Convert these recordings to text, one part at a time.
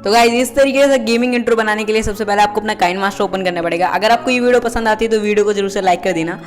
तो गाइस इस तरीके से गेमिंग इंट्रो बनाने के लिए सबसे पहले आपको अपना काइनमास्टर ओपन करना पड़ेगा। अगर आपको ये वीडियो पसंद आती है तो वीडियो को जरूर से लाइक कर देना।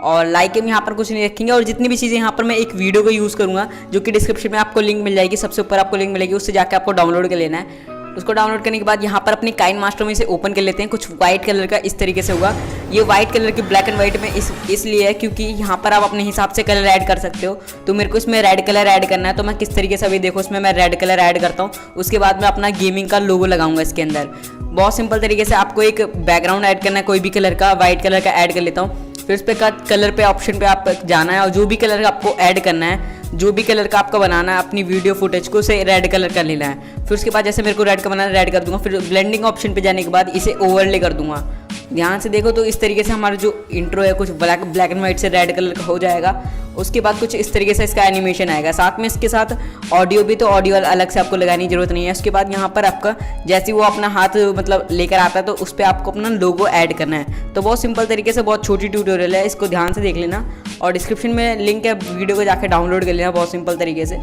और लाइक के यहाँ पर कुछ नहीं रखेंगे, और जितनी भी चीज़ें यहाँ पर मैं एक वीडियो को यूज़ करूँगा जो कि डिस्क्रिप्शन में आपको लिंक मिल जाएगी, सबसे ऊपर आपको लिंक मिलेगी, उससे जाकर आपको डाउनलोड कर लेना है। उसको डाउनलोड करने के बाद यहाँ पर अपनी काइनमास्टर में इसे ओपन कर लेते हैं। कुछ वाइट कलर का इस तरीके से होगा। ये वाइट कलर की ब्लैक एंड वाइट में इसलिए है क्योंकि यहाँ पर आप अपने हिसाब से कलर ऐड कर सकते हो। तो मेरे को इसमें रेड कलर ऐड करना है, तो मैं किस तरीके से अभी देखो इसमें मैं रेड कलर ऐड करता हूँ। उसके बाद मैं अपना गेमिंग का लोगो लगाऊंगा इसके अंदर। बहुत सिंपल तरीके से आपको एक बैकग्राउंड ऐड करना है, कोई भी कलर का, वाइट कलर का ऐड कर लेता हूँ। फिर उस पर कलर पे ऑप्शन पे आप जाना है और जो भी कलर आपको ऐड करना है, जो भी कलर का आपका बनाना है अपनी वीडियो फुटेज को, उसे रेड कलर कर लेना है। फिर उसके बाद जैसे मेरे को रेड का बनाना है रेड कर दूंगा। फिर ब्लेंडिंग ऑप्शन पे जाने के बाद इसे ओवरले कर दूंगा। ध्यान से देखो तो इस तरीके से हमारा जो इंट्रो है कुछ ब्लैक एंड वाइट से रेड कलर का हो जाएगा। उसके बाद कुछ इस तरीके से इसका एनिमेशन आएगा। साथ में इसके साथ ऑडियो भी, तो ऑडियो अलग से आपको लगाने की जरूरत नहीं है। उसके बाद यहाँ पर आपका जैसे वो अपना हाथ मतलब लेकर आता है तो उस पर आपको अपना लोगो ऐड करना है। तो बहुत सिंपल तरीके से, बहुत छोटी ट्यूटोरियल है, इसको ध्यान से देख लेना और डिस्क्रिप्शन में लिंक है, वीडियो को जाकर डाउनलोड कर लेना बहुत सिंपल तरीके से।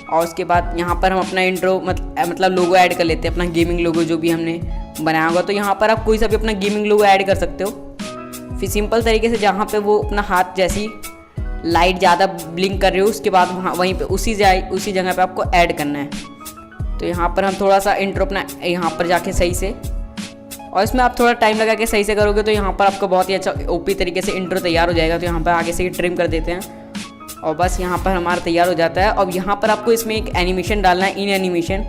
और उसके बाद यहाँ पर हम अपना इंट्रो मतलब लोगो ऐड कर लेते हैं, अपना गेमिंग लोगो जो भी हमने बनाया होगा। तो यहाँ पर आप कोई सा भी अपना गेमिंग लोगो ऐड कर सकते हो। फिर सिंपल तरीके से जहाँ पे वो अपना हाथ जैसी लाइट ज़्यादा ब्लिंक कर रही हो उसके बाद वहाँ वहीं पे उसी जगह पे आपको ऐड करना है। तो यहाँ पर हम थोड़ा सा इंट्रो अपना यहाँ पर जाके सही से, और इसमें आप थोड़ा टाइम लगा के सही से करोगे तो यहाँ पर आपका बहुत ही अच्छा ओपी तरीके से इंट्रो तैयार हो जाएगा। तो यहाँ पर आगे से ही ट्रिम कर देते हैं और बस यहाँ पर हमारा तैयार हो जाता है। अब यहाँ पर आपको इसमें एक एनिमेशन डालना है, इन एनिमेशन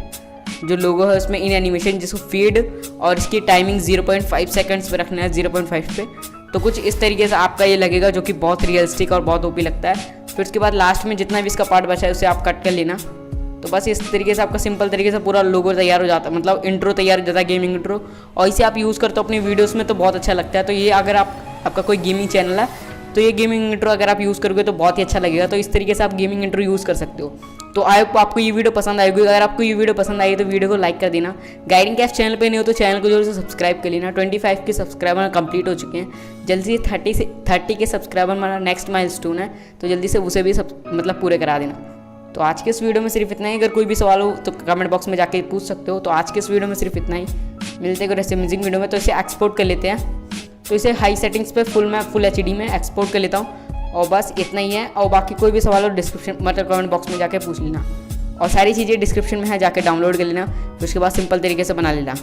जो लोगो है उसमें इन एनिमेशन, जिसको फीड और इसकी टाइमिंग 0.5 सेकंड्स पे रखना है, 0.5 पे। तो कुछ इस तरीके से आपका ये लगेगा जो कि बहुत रियलिस्टिक और बहुत ओपी लगता है। फिर उसके बाद लास्ट में जितना भी इसका पार्ट बचा है उसे आप कट कर लेना। तो बस इस तरीके से आपका सिंपल तरीके से पूरा लोगो तैयार हो जाता है, मतलब इंट्रो तैयार हो जाता है, गेमिंग इंट्रो। और इसे आप यूज़ करते हो अपनी वीडियोज़ में तो बहुत अच्छा लगता है। तो ये अगर आपका कोई गेमिंग चैनल है तो ये गेमिंग इंट्रो अगर आप यूज़ करोगे तो बहुत ही अच्छा लगेगा। तो इस तरीके से आप गेमिंग इंट्रो यूज़ कर सकते हो। तो आई होप आपको ये वीडियो पसंद आएगी। अगर आपको ये वीडियो पसंद आई तो वीडियो को लाइक कर देना। गाइडिंग कैफ चैनल पे नहीं हो तो चैनल को जरूर से सब्सक्राइब कर लेना। 25 के सब्सक्राइबर कंप्लीट हो चुके हैं। जल्दी से 30 के सब्सक्राइबर हमारा नेक्स्ट माइलस्टोन है, तो जल्दी से उसे भी मतलब पूरे करा देना। तो आज के इस वीडियो में सिर्फ इतना ही। अगर कोई भी सवाल हो तो कमेंट बॉक्स में जाके पूछ सकते हो। तो आज के इस वीडियो में सिर्फ इतना ही। मिलते हैं ऐसे अमेजिंग वीडियो में। तो इसे एक्सपोर्ट कर लेते हैं। तो इसे हाई सेटिंग्स पे मैं फुल HD में एक्सपोर्ट कर लेता हूँ और बस इतना ही है। और बाकी कोई भी सवाल हो डिस्क्रिप्शन मतलब कमेंट बॉक्स में जाके पूछ लेना। और सारी चीज़ें डिस्क्रिप्शन में है, जाके डाउनलोड कर लेना। फिर उसके बाद सिंपल तरीके से बना लेना।